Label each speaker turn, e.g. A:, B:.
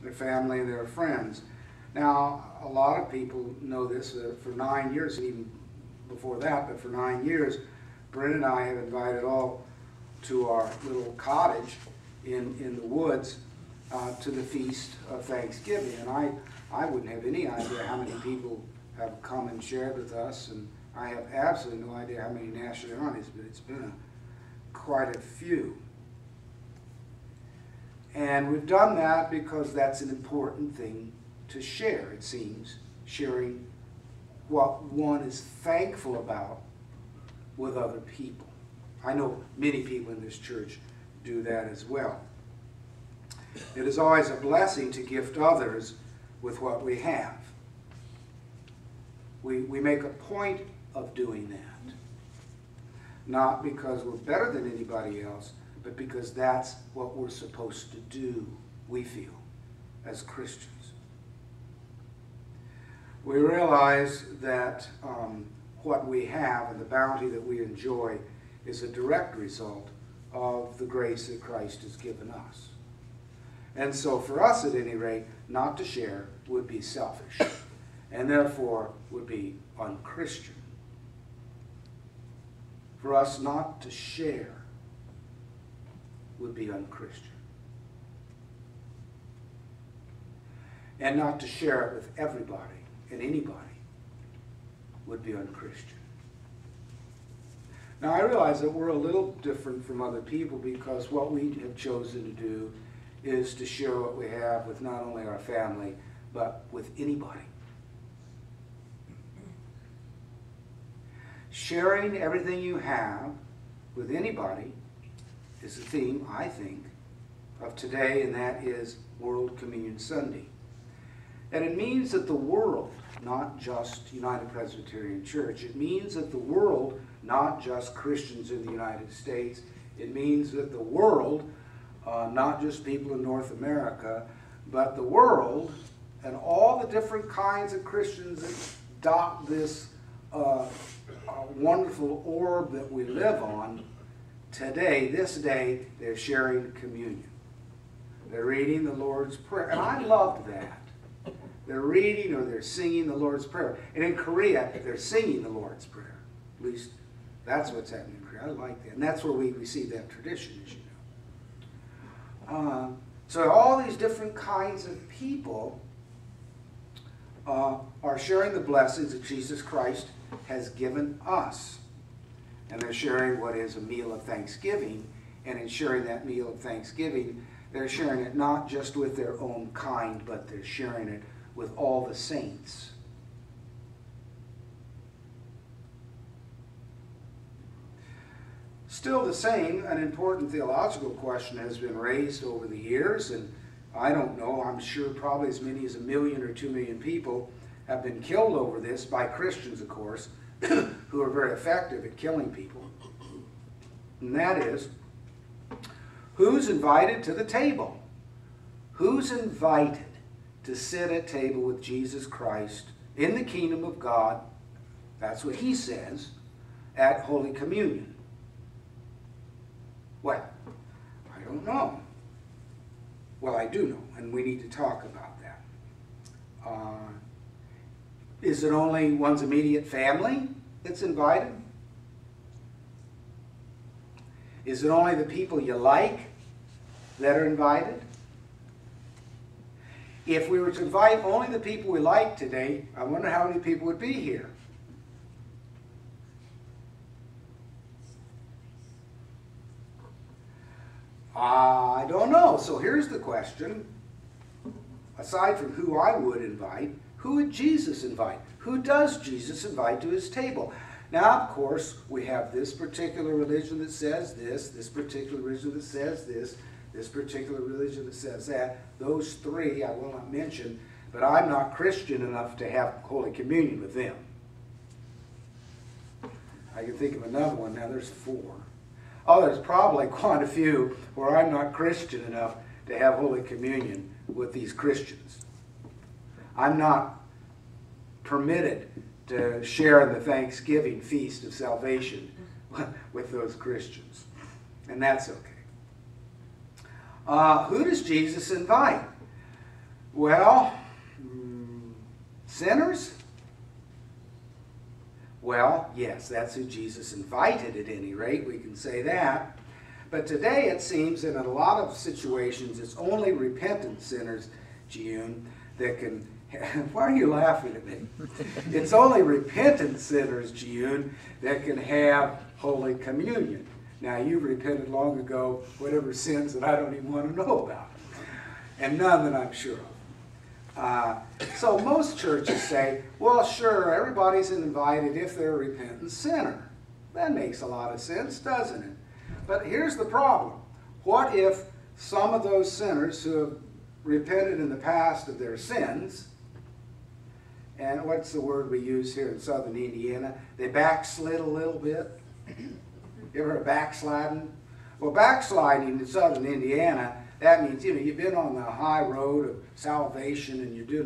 A: their family, their friends. Now, a lot of people know this. For 9 years, and even before that, but for 9 years, Brent and I have invited all to our little cottage in the woods to the Feast of Thanksgiving. And I wouldn't have any idea how many people have come and shared with us, and I have absolutely no idea how many nationalities, but it's been quite a few. And we've done that because that's an important thing to share, it seems, sharing what one is thankful about with other people. I know many people in this church do that as well. It is always a blessing to gift others with what we have. We make a point of doing that, not because we're better than anybody else, but because that's what we're supposed to do, we feel, as Christians. We realize that what we have and the bounty that we enjoy is a direct result of the grace that Christ has given us. And so for us, at any rate, not to share would be selfish, and therefore would be unchristian. For us not to share would be unchristian. And not to share it with everybody and anybody would be unchristian. Now, I realize that we're a little different from other people because what we have chosen to do is to share what we have with not only our family, but with anybody. Sharing everything you have with anybody is the theme, I think, of today, and that is World Communion Sunday. And it means that the world, not just United Presbyterian Church, it means that the world, not just Christians in the United States, it means that the world, not just people in North America, but the world and all the different kinds of Christians that dot this wonderful orb that we live on, today, this day, they're sharing communion. They're reading the Lord's Prayer. And I loved that. They're reading or they're singing the Lord's Prayer. And in Korea, they're singing the Lord's Prayer. At least that's what's happening in Korea. I like that. And that's where we receive that tradition, as you know. So all these different kinds of people are sharing the blessings that Jesus Christ has given us. And they're sharing what is a meal of thanksgiving. And in sharing that meal of thanksgiving, they're sharing it not just with their own kind, but they're sharing it with all the saints. Still the same, an important theological question has been raised over the years, and I don't know, I'm sure probably as many as 1 million or 2 million people have been killed over this, by Christians, of course, who are very effective at killing people. And that is, who's invited to the table? Who's invited to sit at table with Jesus Christ in the kingdom of God? That's what he says at Holy Communion. Well, I don't know. Well, I do know, and we need to talk about that. Is it only one's immediate family that's invited? Is it only the people you like that are invited? If we were to invite only the people we like today, I wonder how many people would be here. I don't know. So here's the question. Aside from who I would invite, who would Jesus invite? Who does Jesus invite to his table? Now, of course, we have this particular religion that says this particular religion that says this particular religion that says that. Those three I will not mention, but I'm not Christian enough to have Holy Communion with them. I can think of another one. Now there's 4. Oh, there's probably quite a few where I'm not Christian enough to have Holy Communion with these Christians. I'm not permitted to share in the Thanksgiving feast of salvation with those Christians. And that's okay. Who does Jesus invite? Well, sinners? Well, yes, that's who Jesus invited at any rate, we can say that. But today it seems that in a lot of situations it's only repentant sinners, June, that can... Why are you laughing at me? It's only repentant sinners, June, that can have Holy Communion. Now, you've repented long ago, whatever sins that I don't even want to know about. And none that I'm sure of. So most churches say, well, sure, everybody's invited if they're a repentant sinner. That makes a lot of sense, doesn't it? But here's the problem. What if some of those sinners who have repented in the past of their sins, and what's the word we use here in southern Indiana? They backslid a little bit. You ever heard of backsliding? Well, backsliding in southern Indiana, that means, you've been on the high road of salvation and you're doing